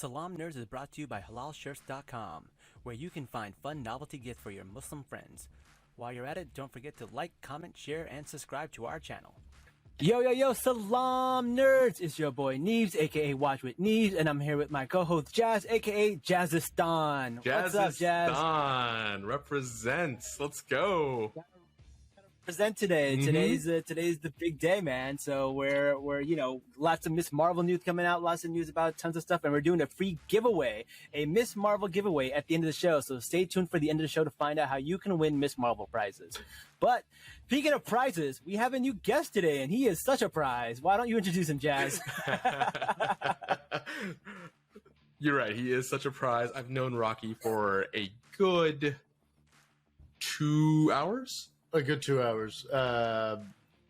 Salaam Nerds is brought to you by halalshirts.com, where you can find fun novelty gifts for your Muslim friends. While you're at it, don't forget to like, comment, share, and subscribe to our channel. Yo, Salaam Nerds! It's your boy Neebz, aka Watch with Neebz, and I'm here with my co-host Jazz, aka Jazzistan. What's up, Jazz? Jazzistan represents. Let's go. Present today. Today's the big day, man. So we're lots of Miss Marvel news coming out, lots of news about tons of stuff, and we're doing a free giveaway, a Miss Marvel giveaway at the end of the show. So stay tuned for the end of the show to find out how you can win Miss Marvel prizes. But speaking of prizes, we have a new guest today, and he is such a prize. Why don't you introduce him, Jazz? You're right. He is such a prize. I've known Rocky for a good 2 hours. A good 2 hours. Around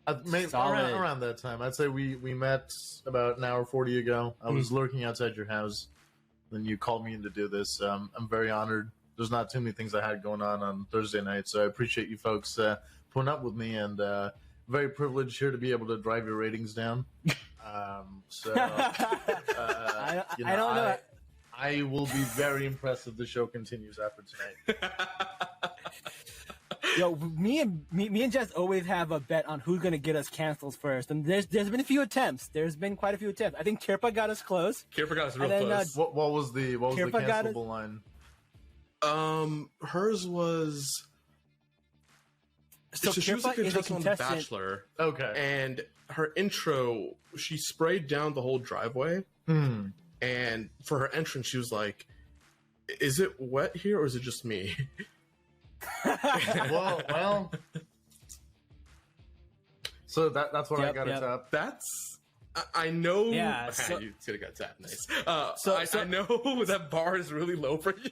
that time. I'd say we met about an hour 40 ago. I was lurking outside your house. Then you called me in to do this. I'm very honored. There's not too many things I had going on Thursday night, so I appreciate you folks putting up with me, and very privileged here to be able to drive your ratings down. I don't know. I will be very impressed if the show continues after tonight. Yo, me and Jess always have a bet on who's gonna get us cancels first, and there's been a few attempts. There's been quite a few attempts. I think Kirpa got us close. Kirpa got us real close. What was the cancelable line? Hers was. So she was a contestant on The Bachelor. Okay. And her intro, she sprayed down the whole driveway. And for her entrance, she was like, "Is it wet here, or is it just me?" well. So that's what I got to tap. That's I know. Yeah, you could have got tapped. Nice. I know that bar is really low for you,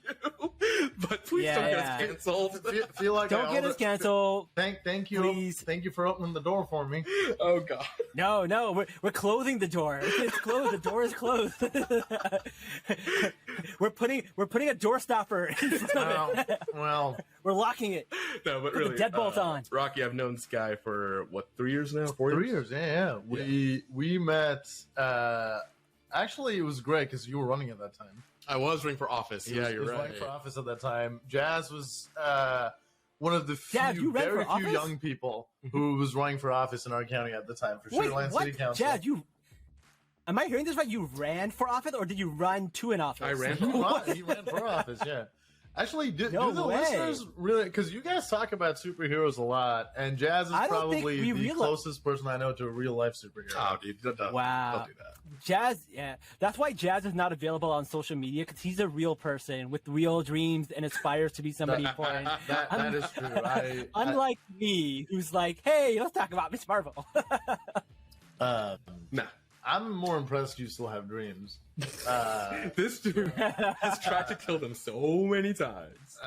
but please don't get us canceled. Feel like don't get us canceled. Thank you, please. Thank you for opening the door for me. Oh God. No, we're closing the door. It's closed. The door is closed. we're putting a door stopper in front of it. Well, we're locking it. No, but Put really, the deadbolt on. Rocky, I've known this guy for what, 3 years now? 4 years? 3 years. Yeah. We met. Actually, it was great because you were running at that time. I was running for office. He was running for office at that time. Jazz was one of the very few young people who was running for office in our county at the time for Sugar Land City Council. Jazz, am I hearing this right? You ran for office, or did you run to an office? I ran. He ran for office. Yeah. Actually, do the listeners really? Because you guys talk about superheroes a lot, and Jazz is probably the closest person I know to a real life superhero. Oh, dude, don't do that. Jazz, that's why Jazz is not available on social media, because he's a real person with real dreams and aspires to be somebody important. That is true. Unlike me, who's like, hey, let's talk about Miss Marvel. Nah. I'm more impressed you still have dreams. This dude has tried to kill them so many times.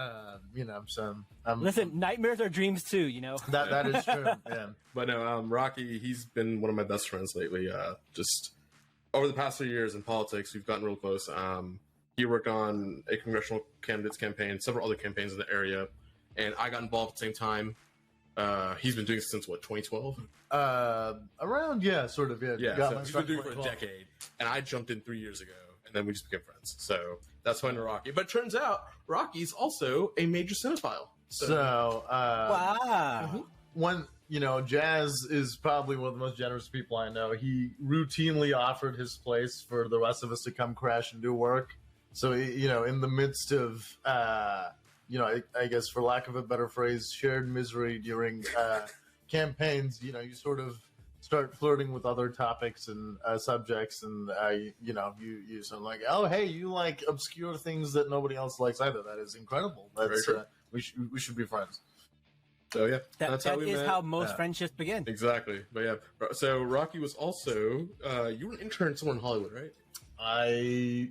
Listen, nightmares are dreams too, you know? That is true, yeah. But no, Rocky, he's been one of my best friends lately. Just over the past 3 years in politics, we've gotten real close. He worked on a congressional candidates campaign, several other campaigns in the area, and I got involved at the same time. He's been doing it since, what, 2012? Around, sort of, yeah. Yeah, so he's been doing it for a decade, and I jumped in 3 years ago, and then we just became friends. So that's when Rocky. But it turns out Rocky's also a major cinephile. Wow. When, Jazz is probably one of the most generous people I know. He routinely offered his place for the rest of us to come crash and do work. So, in the midst of... I guess for lack of a better phrase, shared misery during campaigns, you sort of start flirting with other topics and subjects, and you sort of like, oh, hey, you like obscure things that nobody else likes either. That is incredible. That's we should be friends. So yeah, that's how most friendships begin. Exactly. But yeah, so Rocky was also you were an intern somewhere in Hollywood, right? I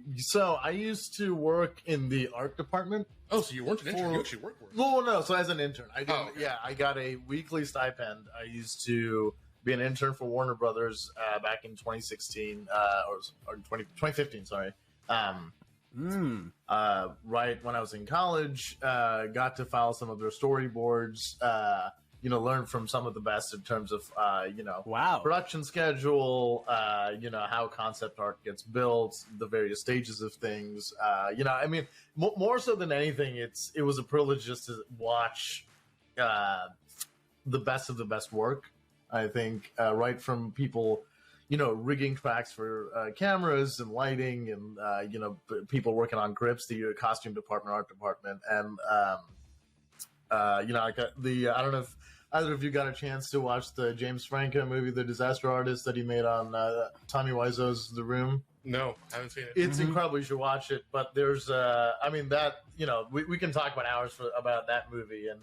used to work in the art department. Oh, so you weren't an intern? You actually worked for it? No. So as an intern, I did. I got a weekly stipend. I used to be an intern for Warner Brothers back in 2016 or 2015. Sorry. Right when I was in college, got to file some of their storyboards. learned from some of the best in terms of Wow. production schedule, how concept art gets built, the various stages of things. I mean, more so than anything, it was a privilege just to watch the best of the best work. I think right from people, rigging tracks for cameras and lighting, and people working on grips, the costume department, art department, and I don't know if either of you got a chance to watch the James Franco movie, The Disaster Artist, that he made on Tommy Wiseau's The Room. No, haven't seen it. It's incredible. You should watch it. But there's, we can talk about hours about that movie and,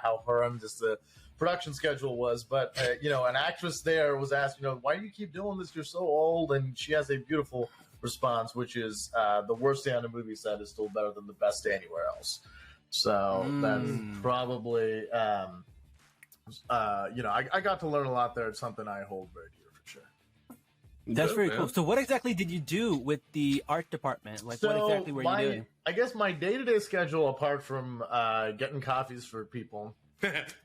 how horrendous the production schedule was. But, an actress there was asked, why do you keep doing this? You're so old. And she has a beautiful response, which is the worst day on a movie set is still better than the best day anywhere else. So that's probably, I got to learn a lot there. It's something I hold very dear for sure. That's very cool. So what exactly did you do with the art department? Like, what exactly were you doing? I guess my day-to-day schedule, apart from getting coffees for people,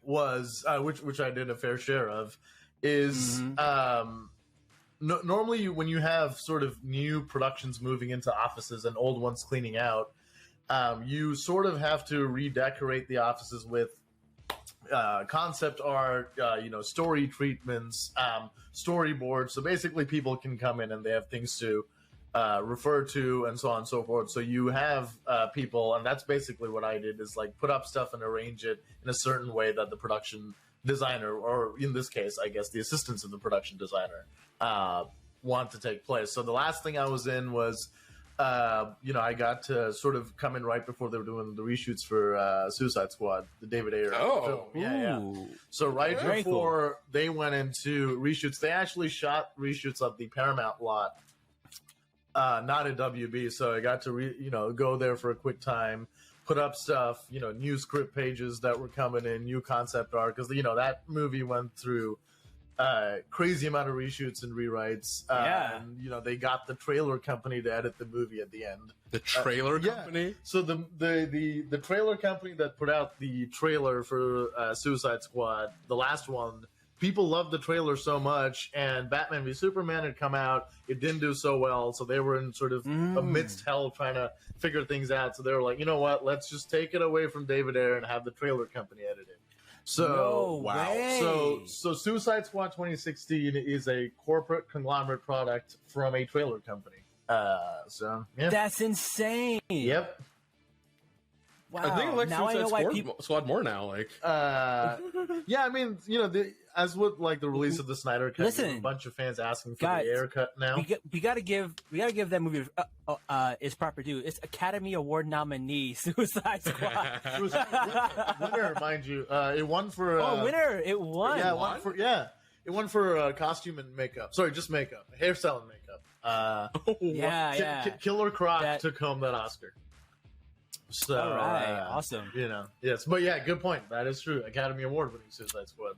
was, which I did a fair share of, is normally when you have sort of new productions moving into offices and old ones cleaning out, you sort of have to redecorate the offices with concept art, story treatments, storyboards. So basically people can come in and they have things to refer to and so on and so forth. So you have people, and that's basically what I did, is like put up stuff and arrange it in a certain way that the production designer, or in this case, I guess the assistants of the production designer, want to take place. So the last thing I was in was I got to sort of come in right before they were doing the reshoots for Suicide Squad, the David Ayer film. Yeah. So right before they went into reshoots, they actually shot reshoots of the Paramount lot, not at WB. So I got to go there for a quick time, put up stuff, new script pages that were coming in, new concept art, because that movie went through crazy amount of reshoots and rewrites. And they got the trailer company to edit the movie at the end. The trailer company? Yeah. So the trailer company that put out the trailer for Suicide Squad, the last one, people loved the trailer so much, and Batman v Superman had come out. It didn't do so well, so they were in sort of amidst hell trying to figure things out. So they were like, you know what, let's just take it away from David Ayer and have the trailer company edit it. So So Suicide Squad 2016 is a corporate conglomerate product from a trailer company. That's insane. Yep. Wow. I think like now I know why Squad more now. Like, yeah, I mean, as with like the release of the Snyder Cut, a bunch of fans asking for the Ayer cut now. We gotta give that movie its proper due. It's Academy Award nominee, Suicide Squad. Winner, mind you. It won for. Winner! It won. Yeah, it won for costume and makeup. Sorry, just makeup, hairstyle and makeup. Killer Croc took home that Oscar. So, all right, awesome. Yes, but yeah, good point. That is true. Academy Award winning Suicide Squad.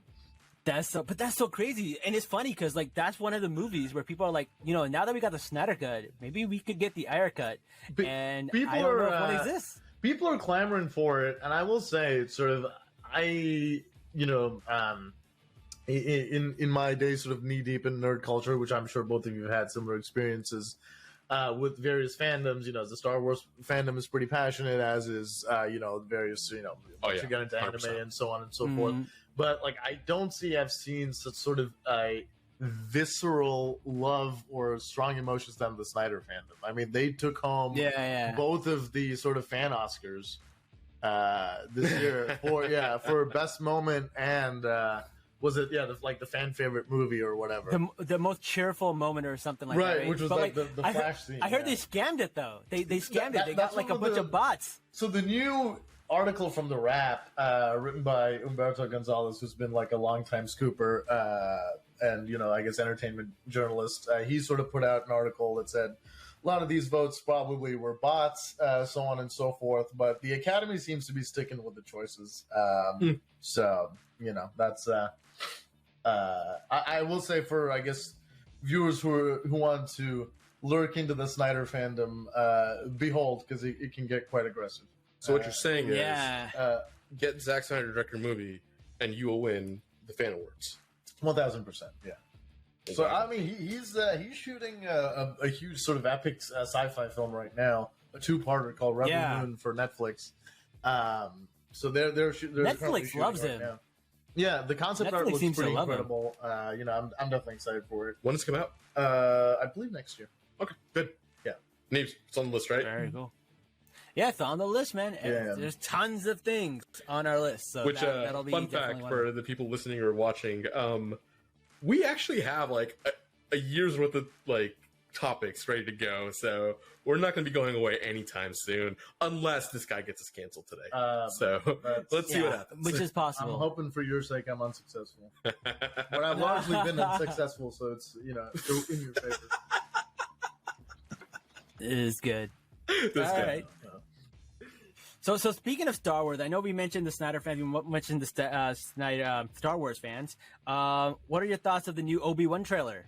That's so crazy, and it's funny because like that's one of the movies where people are like, now that we got the Snyder Cut, maybe we could get the Ayer cut, and I don't know if one exists. People are clamoring for it, and I will say, it's sort of in my days, sort of knee deep in nerd culture, which I'm sure both of you have had similar experiences. With various fandoms, the Star Wars fandom is pretty passionate, as is, various, once you get into anime 100%. And so on and so forth. But, like, I don't have seen such sort of a visceral love or strong emotions than the Snyder fandom. I mean, they took home both of the sort of fan Oscars this year for best moment and was it the fan favorite movie or whatever? The most cheerful moment or something like that. Right, which was the Flash scene. I heard they scammed it though. They scammed it. They got like a bunch of bots. So the new article from The Wrap, written by Humberto Gonzalez, who's been like a longtime scooper and I guess entertainment journalist, he sort of put out an article that said a lot of these votes probably were bots, so on and so forth. But the Academy seems to be sticking with the choices. So that's. I will say for, I guess, viewers who want to lurk into the Snyder fandom, behold, because it can get quite aggressive. So what you're saying is, get Zack Snyder to direct your movie, and you will win the fan awards. 1000%. Yeah. So I mean, he's shooting a huge sort of epic sci-fi film right now, a 2-parter called Rebel Moon for Netflix. So they're Netflix loves right him. Now. Yeah, the concept art looks pretty incredible. You know, I'm definitely excited for it. When does it come out? I believe next year. Okay, good. Yeah, Neebz, it's on the list, right? Very cool. Yeah, it's on the list, man. Yeah. There's tons of things on our list. So Which, that'll be fun fact for the people listening or watching, we actually have like a year's worth of like topics ready to go. So we're not going to be going away anytime soon, unless this guy gets us canceled today. So let's see what happens. Which is possible. I'm hoping for your sake I'm unsuccessful. But I've largely been unsuccessful, so it's, you know, in your favor. It is good. This guy. Right. So speaking of Star Wars, I know we mentioned the Snyder fans. We mentioned the Star Wars fans. What are your thoughts of the new Obi-Wan trailer?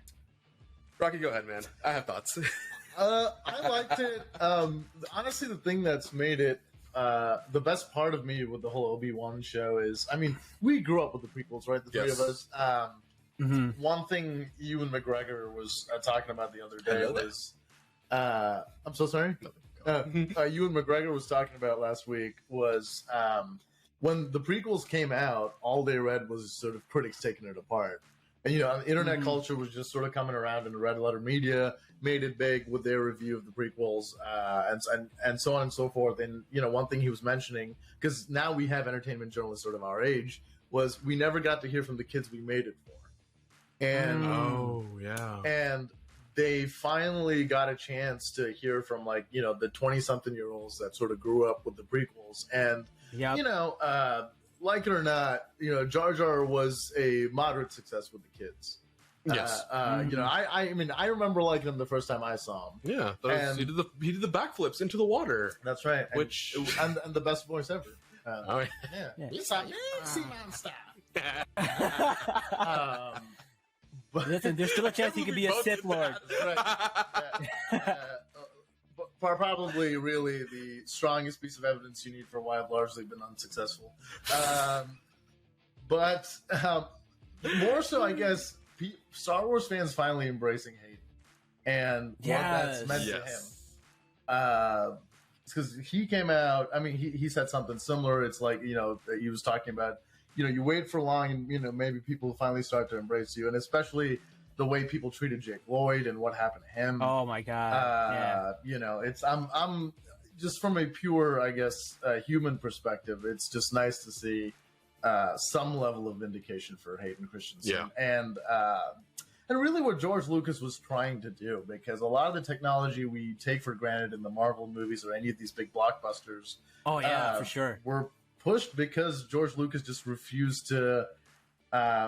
Rocky, go ahead, man. I have thoughts. I liked it. Honestly, the thing that's made it the best part of me with the whole Obi-Wan show is, I mean, we grew up with the prequels, right? The three of us. One thing Ewan McGregor was talking about the other day was, I'm so sorry. Ewan McGregor was talking about last week was when the prequels came out, all they read was sort of critics taking it apart. And, you know, internet culture was just sort of coming around, and the red letter media made it big with their review of the prequels, and so on and so forth. And, you know, one thing he was mentioning, because now we have entertainment journalists sort of our age, was we never got to hear from the kids we made it for. And, and they finally got a chance to hear from, like, you know, the 20-something-year-olds that sort of grew up with the prequels. And, you know, like it or not, you know, Jar Jar was a moderate success with the kids. Yes. You know, I mean, I remember liking him the first time I saw him. Yeah, he did the backflips into the water. That's right. Which and the best voice ever. Yeah. You saw monster. Listen, there's still a chance he could be a Sith Lord. Probably really the strongest piece of evidence you need for why I've largely been unsuccessful. But more so, I guess, Star Wars fans finally embracing hate and what that's meant to him. Because he came out, I mean, he said something similar. It's like, you know, he was talking about, you know, you wait for long and, you know, maybe people finally start to embrace you. And especially the way people treated Jake Lloyd and what happened to him. Oh my God. You know, I'm just from a pure, I guess, human perspective, it's just nice to see some level of vindication for Hayden Christensen. And really what George Lucas was trying to do, because a lot of the technology we take for granted in the Marvel movies or any of these big blockbusters. Oh yeah, for sure. Were pushed because George Lucas just refused to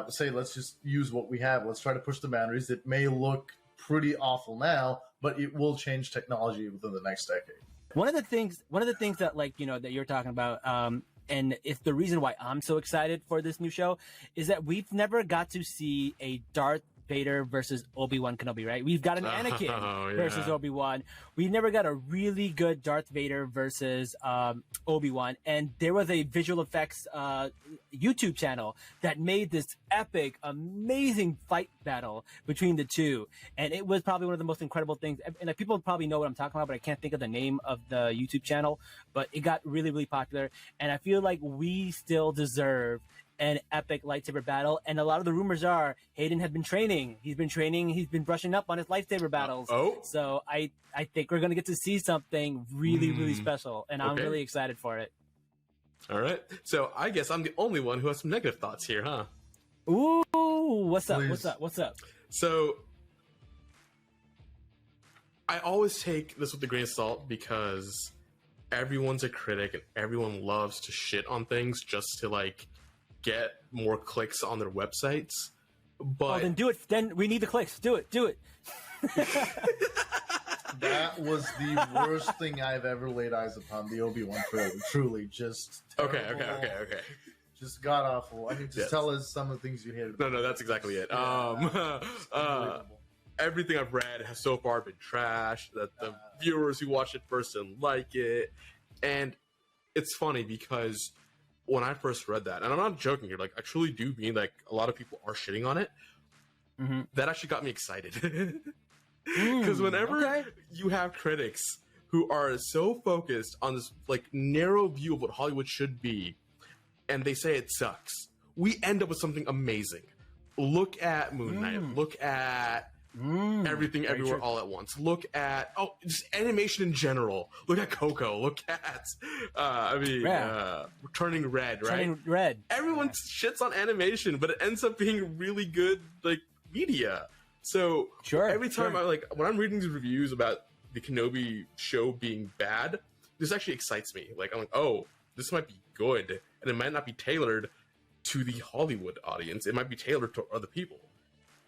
say, let's just use what we have. Let's try to push the boundaries. It may look pretty awful now, but it will change technology within the next decade. One of the things that, like, you know, that you're talking about, and it's the reason why I'm so excited for this new show, is that we've never got to see a Darth Vader versus Obi-Wan Kenobi, right? We've got an Anakin versus Obi-Wan. We never got a really good Darth Vader versus Obi-Wan. And there was a visual effects YouTube channel that made this epic, amazing fight battle between the two. And it was probably one of the most incredible things. And like, people probably know what I'm talking about, but I can't think of the name of the YouTube channel. But it got really, really popular. And I feel like we still deserve an epic lightsaber battle, and a lot of the rumors are Hayden had been training. He's been brushing up on his lightsaber battles. So I think we're gonna get to see something really, really special, and I'm really excited for it. All right, so I guess I'm the only one who has some negative thoughts here, huh? Ooh, what's up? Please. What's up? So I always take this with a grain of salt because everyone's a critic and everyone loves to shit on things just to, like, get more clicks on their websites. But then do it. Then we need the clicks. Do it. That was the worst thing I've ever laid eyes upon, the Obi-Wan trailer. Truly, just terrible, okay. just god awful. I mean, just tell us some of the things you hated. No, that's exactly it. Everything I've read has so far been trash. That the viewers who watch it first didn't like it, and it's funny because when I first read that, and I'm not joking here, like I truly do mean like a lot of people are shitting on it. That actually got me excited. Because whenever you have critics who are so focused on this like narrow view of what Hollywood should be, and they say it sucks, we end up with something amazing. Look at Moon Knight. Look at Everything Everywhere All at Once. Look at just animation in general. Look at Coco. Look at Turning Red. Right? Turning Red. Everyone shits on animation, but it ends up being really good like media. So every time when I'm reading these reviews about the Kenobi show being bad, this actually excites me. Like I'm like, oh, this might be good, and it might not be tailored to the Hollywood audience. It might be tailored to other people,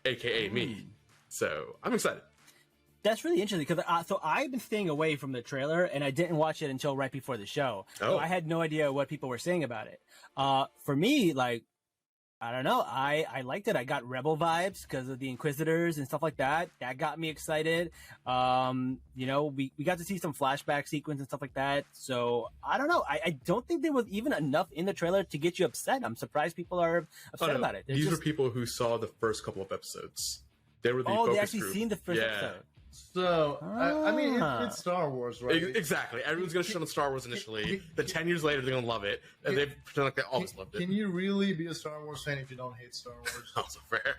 aka me. So I'm excited. That's really interesting because so I've been staying away from the trailer and I didn't watch it until right before the show. So I had no idea what people were saying about it. For me, like, I don't know. I liked it. I got Rebel vibes because of the Inquisitors and stuff like that. That got me excited. You know, we got to see some flashback sequence and stuff like that. So I don't know. I don't think there was even enough in the trailer to get you upset. I'm surprised people are upset about it. These were people who saw the first couple of episodes. They were the focus they actually group. seen the first episode. So, I mean, it's Star Wars, right? Exactly. Everyone's going to shit on Star Wars initially. Then 10 years later, they're going to love it. And they pretend like they always loved it. Can you really be a Star Wars fan if you don't hate Star Wars? Also fair.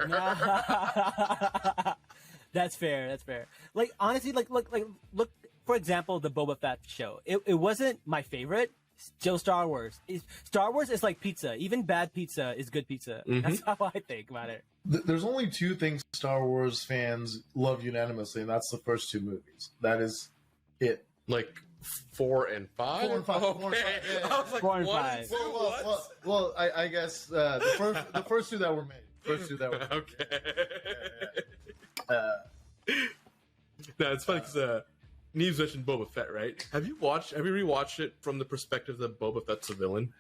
That's fair. That's fair. Like, honestly, look, for example, the Boba Fett show. It wasn't my favorite. Still Star Wars. Star Wars is like pizza. Even bad pizza is good pizza. That's how I think about it. There's only two things Star Wars fans love unanimously, and that's the first two movies. That is it. Like 4 and 5? 4 and 5. Okay. 4 and 5. Yeah. I was like, 4 and what? 5. Well, I guess the first two that were made. Okay. No, it's funny because Neebz mentioned Boba Fett, right? Have you rewatched it from the perspective that Boba Fett's a villain?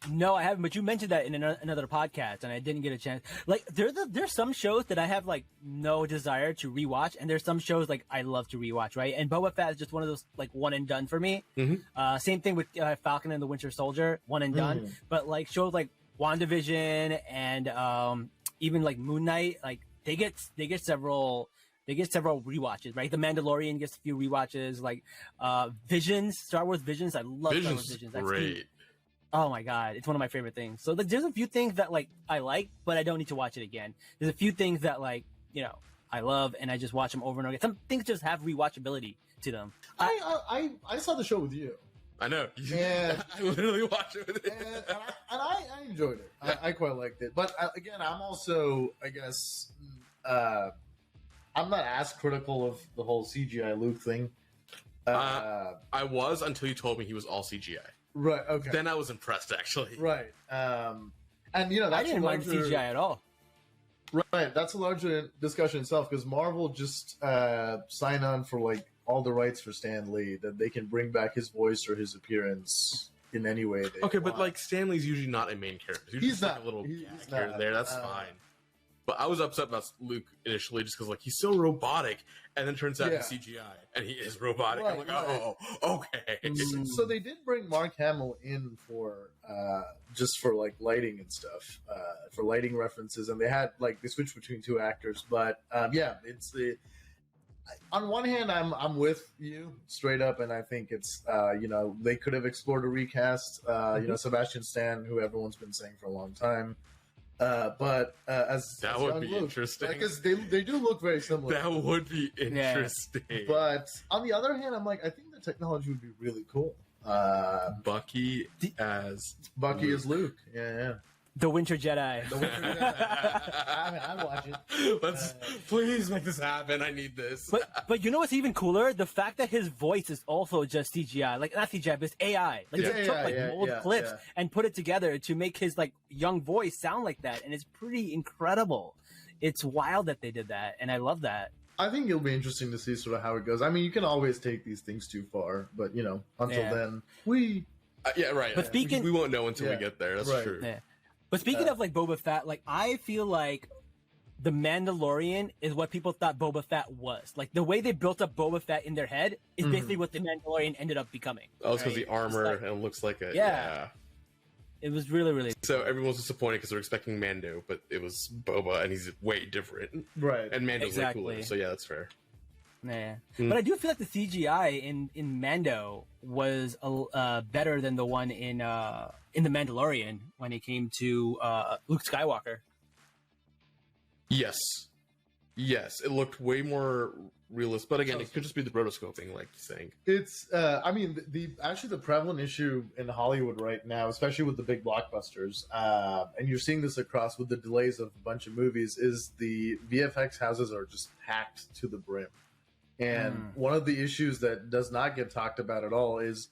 No, I haven't. But you mentioned that in another podcast, and I didn't get a chance. Like, there's some shows that I have like no desire to rewatch, and there's some shows like I love to rewatch, right? And Boba Fett is just one of those like one and done for me. Same thing with Falcon and the Winter Soldier, one and done. But like shows like WandaVision and even like Moon Knight, like they get several rewatches, right? The Mandalorian gets a few rewatches, like Visions, Star Wars Visions. I love Star Wars Visions. That's great. Oh my god, it's one of my favorite things. So like, there's a few things that like I like, but I don't need to watch it again. There's a few things that like I love, and I just watch them over and over again. Some things just have rewatchability to them. I saw the show with you. I know. And I literally watched it with you. And I enjoyed it. I quite liked it. But again, I'm also, I guess, I'm not as critical of the whole CGI Luke thing. I was until you told me he was all CGI. Right. Okay. Then I was impressed, actually. Right. And that's I didn't mind CGI at all. Right. That's a larger discussion itself because Marvel just signed on for like all the rights for Stan Lee that they can bring back his voice or his appearance in any way they want. But like Stan Lee's usually not a main character. He's not like a little he's here and there. That's fine. But I was upset about Luke initially just because like he's so robotic, and then turns out he's CGI and he is robotic. Right, I'm like, oh, okay. So they did bring Mark Hamill in for just for like lighting and stuff, for lighting references, and they had like they switched between two actors. But it's the. On one hand, I'm with you straight up, and I think it's they could have explored a recast. Sebastian Stan, who everyone's been saying for a long time. But as that as would be Luke, interesting because they do look very similar. That would be interesting. Yeah. But on the other hand, I'm like, I think the technology would be really cool. Bucky as Luke. Yeah. The Winter Jedi. I'd watch it. Let's please make this happen. I need this. But you know what's even cooler? The fact that his voice is also just CGI. Like not CGI, but it's AI. Like they took like old clips and put it together to make his like young voice sound like that, and it's pretty incredible. It's wild that they did that, and I love that. I think it'll be interesting to see sort of how it goes. I mean, you can always take these things too far, but until then, we. Right. But speaking, we won't know until we get there. That's true. Yeah. But speaking of like Boba Fett, like I feel like the Mandalorian is what people thought Boba Fett was. Like the way they built up Boba Fett in their head is basically what the Mandalorian ended up becoming. Oh, it's because the armor and it looks like a It was really, really So everyone was disappointed because they're expecting Mando, but it was Boba, and he's way different. Right. And Mando's Exactly. way cooler. So yeah, that's fair. Yeah. But I do feel like the CGI in Mando was better than the one in The Mandalorian when it came to Luke Skywalker. Yes. Yes, it looked way more realistic. But again, it could just be the rotoscoping, like you're saying. It's, I mean, the prevalent issue in Hollywood right now, especially with the big blockbusters, and you're seeing this across with the delays of a bunch of movies, is the VFX houses are just packed to the brim. And one of the issues that does not get talked about at all is,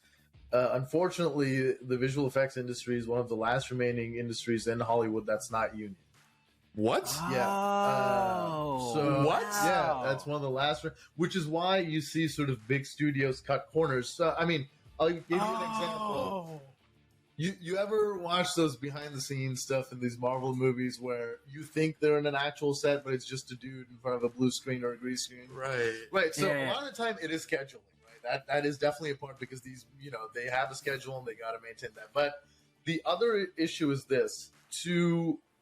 unfortunately, the visual effects industry is one of the last remaining industries in Hollywood that's not union. What? Yeah. So what? Yeah, that's one of the last. Which is why you see sort of big studios cut corners. So I mean, I'll give you an example. You ever watch those behind the scenes stuff in these Marvel movies where you think they're in an actual set, but it's just a dude in front of a blue screen or a green screen? Right. Right. So a lot of the time it is scheduling. Right. That is definitely a part because these, they have a schedule and they got to maintain that. But the other issue is this: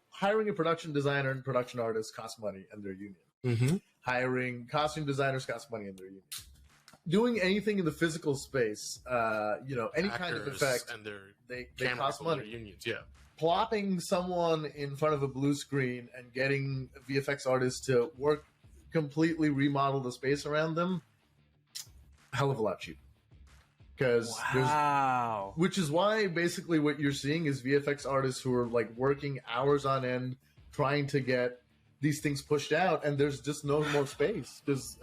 hiring a production designer and production artist costs money and their union. Mm-hmm. Hiring costume designers costs money and their union. Doing anything in the physical space, any kind of effect, and their they cost money. Unions, yeah. Plopping someone in front of a blue screen and getting a VFX artist to completely remodel the space around them, hell of a lot cheaper. Because which is why basically what you're seeing is VFX artists who are like working hours on end trying to get these things pushed out, and there's just no more space because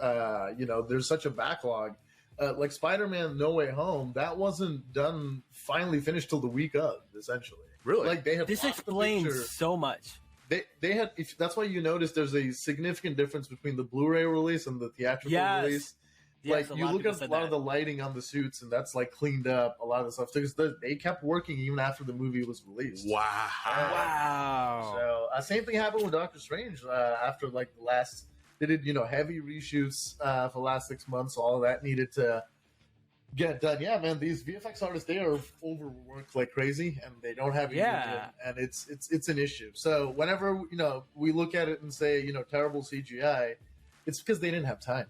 there's such a backlog. Like Spider-Man: No Way Home, that wasn't finally finished till the week of, essentially. Really? Like they had This explains so much. They had. That's why you notice there's a significant difference between the Blu-ray release and the theatrical release. Yes, like you look at a lot of the lighting on the suits, and that's like cleaned up a lot of the stuff because they kept working even after the movie was released. Wow. So same thing happened with Doctor Strange after like they did heavy reshoots for the last 6 months. So all of that needed to get done. Yeah, man, these VFX artists, they are overworked like crazy, and they don't have union, and it's an issue. So whenever we look at it and say terrible CGI, it's because they didn't have time.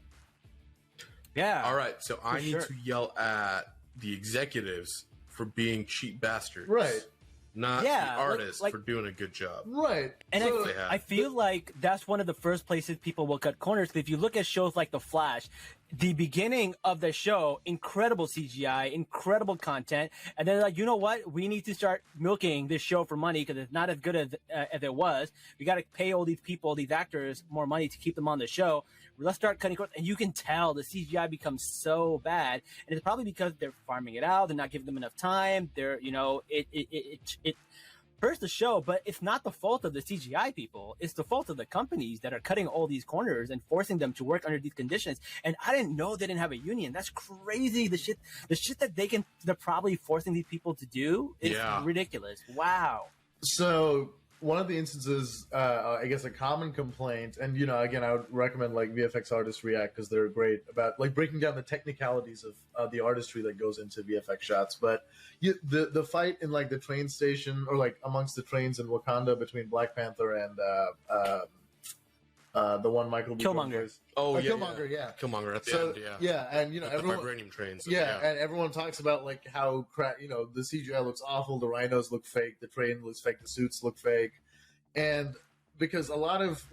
Yeah. All right, so I need to yell at the executives for being cheap bastards. Right. Not the artists for doing a good job. Right. And I feel like that's one of the first places people will cut corners. If you look at shows like The Flash, the beginning of the show, incredible CGI, incredible content. And then like, you know what? We need to start milking this show for money because it's not as good as it was. We got to pay all these people, these actors, more money to keep them on the show. Let's start cutting corners. And you can tell the CGI becomes so bad. And it's probably because they're farming it out. They're not giving them enough time. It hurts the show, but it's not the fault of the CGI people. It's the fault of the companies that are cutting all these corners and forcing them to work under these conditions. And I didn't know they didn't have a union. That's crazy. The shit that they're probably forcing these people to do is ridiculous. Wow. So one of the instances, I guess a common complaint, and again, I would recommend like VFX Artists React because they're great about like breaking down the technicalities of the artistry that goes into VFX shots. But the fight in like the train station or like amongst the trains in Wakanda between Black Panther and the one Michael B. Killmonger. Killmonger, yeah. Killmonger at the end, yeah. Yeah, and everyone vibranium trains. and everyone talks about like how the CGI looks awful, the rhinos look fake, the train looks fake, the suits look fake, and because a lot of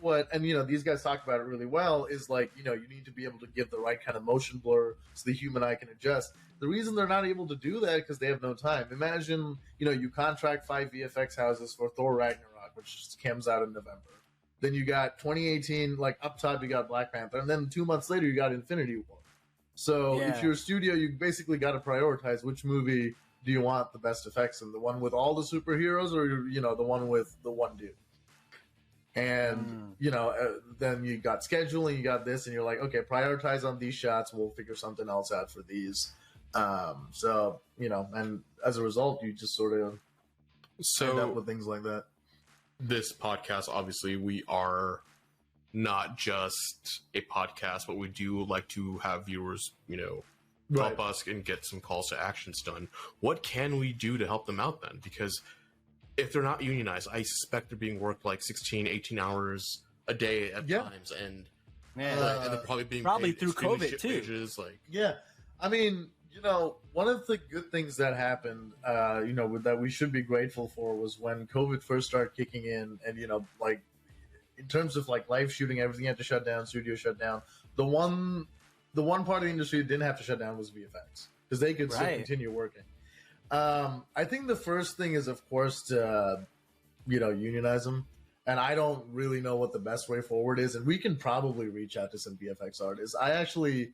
these guys talk about it really well is like you need to be able to give the right kind of motion blur so the human eye can adjust. The reason they're not able to do that because they have no time. Imagine you contract 5 VFX houses for Thor Ragnarok, which comes out in November. Then you got 2018, like up top, you got Black Panther, and then 2 months later, you got Infinity War. So if you're a studio, you basically got to prioritize which movie do you want the best effects in, the one with all the superheroes, or the one with the one dude. And then you got scheduling, you got this, and you're like, okay, prioritize on these shots. We'll figure something else out for these. And as a result, you just sort of end up with things like that. This podcast, obviously, we are not just a podcast, but we do like to have viewers, help us and get some calls to actions done. What can we do to help them out then? Because if they're not unionized, I suspect they're being worked like 16, 18 hours a day at times, and Man. and they're probably being paid through extremely COVID shit too. wages, like I mean, one of the good things that happened, that we should be grateful for was when COVID first started kicking in, and like in terms of like live shooting, everything had to shut down, studio shut down. The one part of the industry that didn't have to shut down was VFX, because they could still continue working. I think the first thing is, of course, to unionize them, and I don't really know what the best way forward is, and we can probably reach out to some VFX artists. I actually,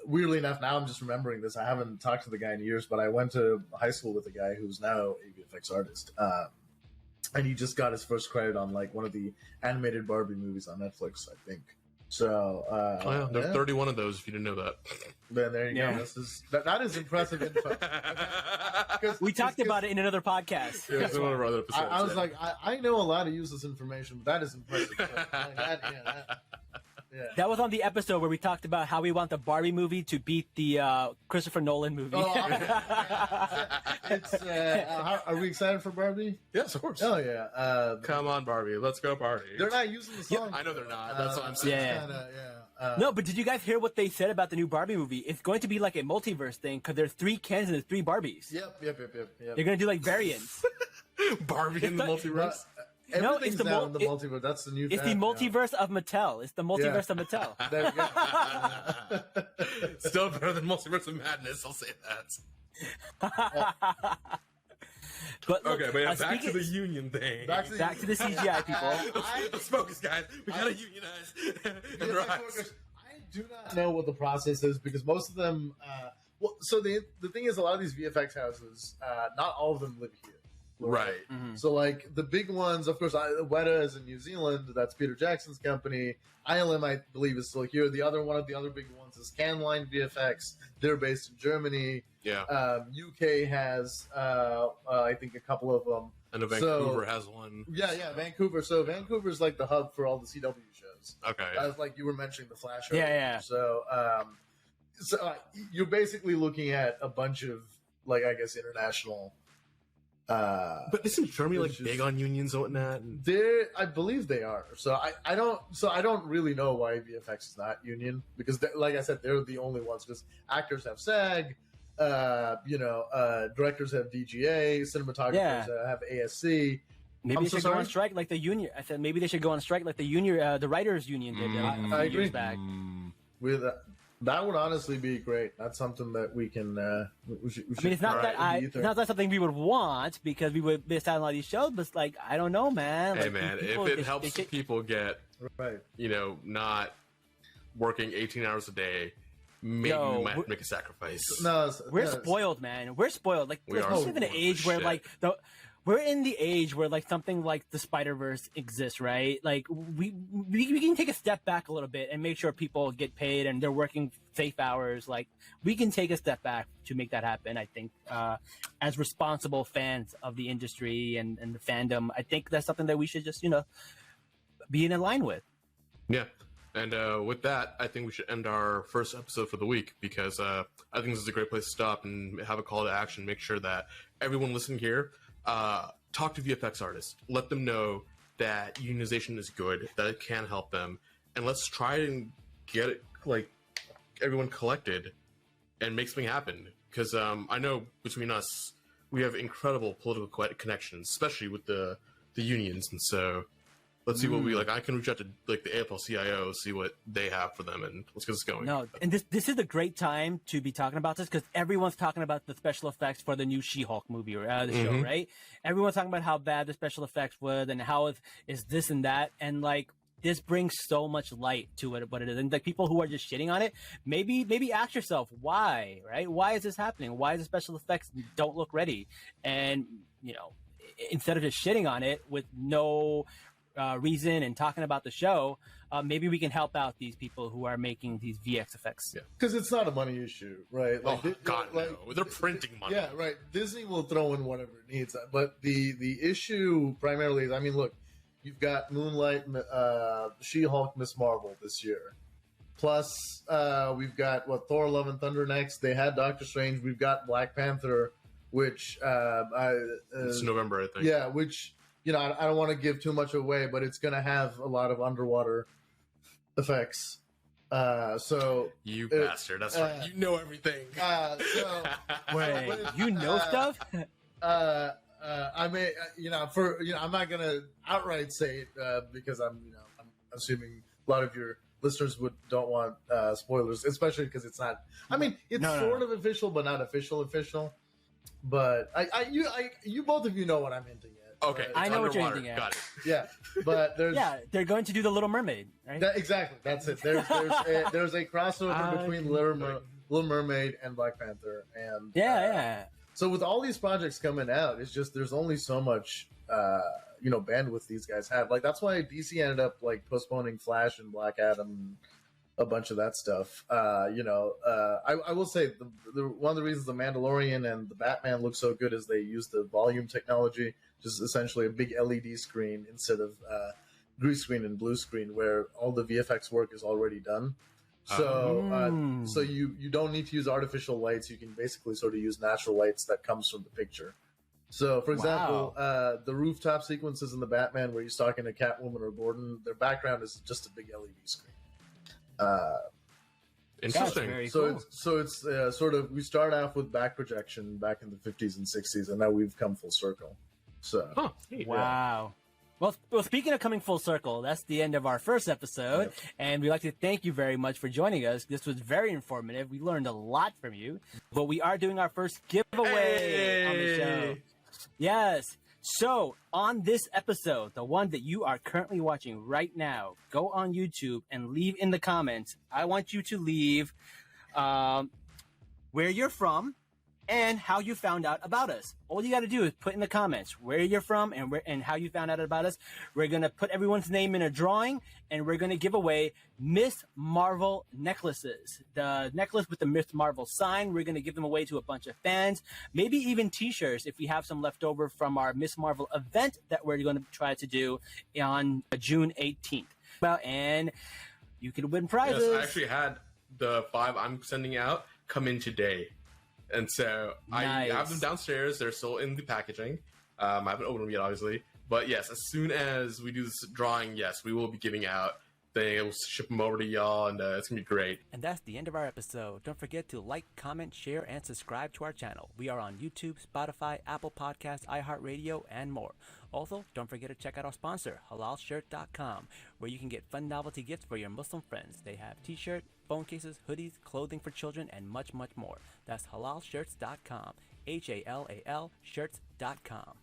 weirdly enough, now I'm just remembering this. I haven't talked to the guy in years, but I went to high school with a guy who's now a VFX artist, and he just got his first credit on like one of the animated Barbie movies on Netflix, I think. So, there are 31 of those. If you didn't know that, then there you go. That is impressive info. We talked about it in another podcast. Yeah, it's one of our other episodes. I was like, I know a lot of useless information, but that is impressive. That was on the episode where we talked about how we want the Barbie movie to beat the Christopher Nolan movie. Are we excited for Barbie? Yes, of course. Oh yeah. Come on, Barbie. Let's go party. They're not using the song. I know they're not. That's what I'm saying. No, but did you guys hear what they said about the new Barbie movie? It's going to be like a multiverse thing because there's 3 Kens and there's 3 Barbies. Yep. They're going to do like variants. Barbie in the multiverse? Everything's now in the multiverse. That's the new. It's the multiverse of Mattel. It's the multiverse of Mattel. There you go. Still better than Multiverse of Madness. I'll say that. But look, okay, but back to the union thing. Back to the CGI people. Let's focus, guys. We gotta unionize. I do not know what the process is, because most of them. So the thing is, a lot of these VFX houses, not all of them live here. Right. Mm-hmm. So, like, the big ones, of course, Weta is in New Zealand. That's Peter Jackson's company. ILM, I believe, is still here. One of the other big ones is Canline VFX. They're based in Germany. Yeah. UK has, I think, a couple of them. And Vancouver has one. Yeah, Vancouver. So Vancouver's like the hub for all the CW shows. Okay. Like you were mentioning the Flash. Yeah. So, you're basically looking at a bunch of, like, I guess, international. But isn't Germany like big on unions and whatnot? I believe they are. So I don't really know why VFX is not union, because like I said, they're the only ones, because actors have SAG, directors have DGA, cinematographers have ASC. Maybe they should go on strike like the union. I said maybe they should go on strike like the union, the writers union did a few years back. With that would honestly be great. That's something that we can. We should I mean, it's not that something we would want, because we would miss out on a lot of these shows. But it's like, I don't know, man. Hey, like, man, people, if it helps people get not working 18 hours a day, maybe we might have to make a sacrifice. We're spoiled, man. We're spoiled. Like, we live in an age where we're in the age where like something like the Spider-Verse exists, right? Like we can take a step back a little bit and make sure people get paid and they're working safe hours. Like, we can take a step back to make that happen. I think as responsible fans of the industry and the fandom, I think that's something that we should just be in line with. Yeah. And with that, I think we should end our first episode for the week, because I think this is a great place to stop and have a call to action. Make sure that everyone listening here, talk to VFX artists. Let them know that unionization is good, that it can help them, and let's try and get it, like, everyone collected and make something happen. Because I know between us, we have incredible political connections, especially with the unions, and so let's see what we like. I can reach out to like the AFL-CIO, see what they have for them, and let's get this going. No, and this is a great time to be talking about this, because everyone's talking about the special effects for the new She-Hulk movie, or the show, right? Everyone's talking about how bad the special effects was and how is this and that, and like this brings so much light to it, what it is, and like people who are just shitting on it, maybe ask yourself why, right? Why is this happening? Why is the special effects don't look ready? And instead of just shitting on it with no reason and talking about the show, maybe we can help out these people who are making these VX effects. Yeah, because it's not a money issue, right? Like, no, they're printing money. Yeah, right. Disney will throw in whatever it needs, but the issue primarily is, I mean, look, you've got Moonlight, She-Hulk, Miss Marvel this year. Plus, we've got Thor: Love and Thunder next. They had Doctor Strange. We've got Black Panther. which It's November, I think. yeah, which I don't want to give too much away, but it's going to have a lot of underwater effects. So you bastard, that's right. You know everything. So Wait, you know stuff? I may, I'm not gonna outright say it because I'm assuming a lot of your listeners don't want spoilers, especially because it's not. I mean, it's sort of official, but not official. But you both of you know what I'm hinting at. Okay, I know what you're hinting at. Got it. Yeah, but there's they're going to do the Little Mermaid, right? Exactly. That's it. There's a crossover between Little Mermaid and Black Panther, and So with all these projects coming out, it's just there's only so much bandwidth these guys have. Like that's why DC ended up like postponing Flash and Black Adam and a bunch of that stuff. I will say one of the reasons the Mandalorian and the Batman look so good is they use the volume technology, just essentially a big LED screen instead of green screen and blue screen, where all the VFX work is already done. So, so you don't need to use artificial lights. You can basically sort of use natural lights that comes from the picture. So, for example, the rooftop sequences in the Batman where he's talking to Catwoman or Gordon, their background is just a big LED screen. Interesting. So it's sort of we start off with back projection back in the 50s and 60s, and now we've come full circle. So, Wow. Well, speaking of coming full circle, that's the end of our first episode, and we'd like to thank you very much for joining us. This was very informative. We learned a lot from you, but we are doing our first giveaway on the show. Yes. So, on this episode, the one that you are currently watching right now, go on YouTube and leave in the comments. I want you to leave where you're from and how you found out about us. All you got to do is put in the comments where you're from and how you found out about us. We're going to put everyone's name in a drawing, and we're going to give away Miss Marvel necklaces. The necklace with the Miss Marvel sign, we're going to give them away to a bunch of fans. Maybe even t-shirts if we have some left over from our Miss Marvel event that we're going to try to do on June 18th. And you can win prizes. Yes, I actually had the 5 I'm sending out come in today. And so I have them downstairs. They're still in the packaging. I haven't opened them yet, obviously. But yes, as soon as we do this drawing, yes, we will be giving out. We'll ship them over to y'all, and it's going to be great. And that's the end of our episode. Don't forget to like, comment, share, and subscribe to our channel. We are on YouTube, Spotify, Apple Podcasts, iHeartRadio, and more. Also, don't forget to check out our sponsor, HalalShirt.com, where you can get fun novelty gifts for your Muslim friends. They have t-shirts, phone cases, hoodies, clothing for children, and much, much more. That's HalalShirts.com, HALAL Shirts.com.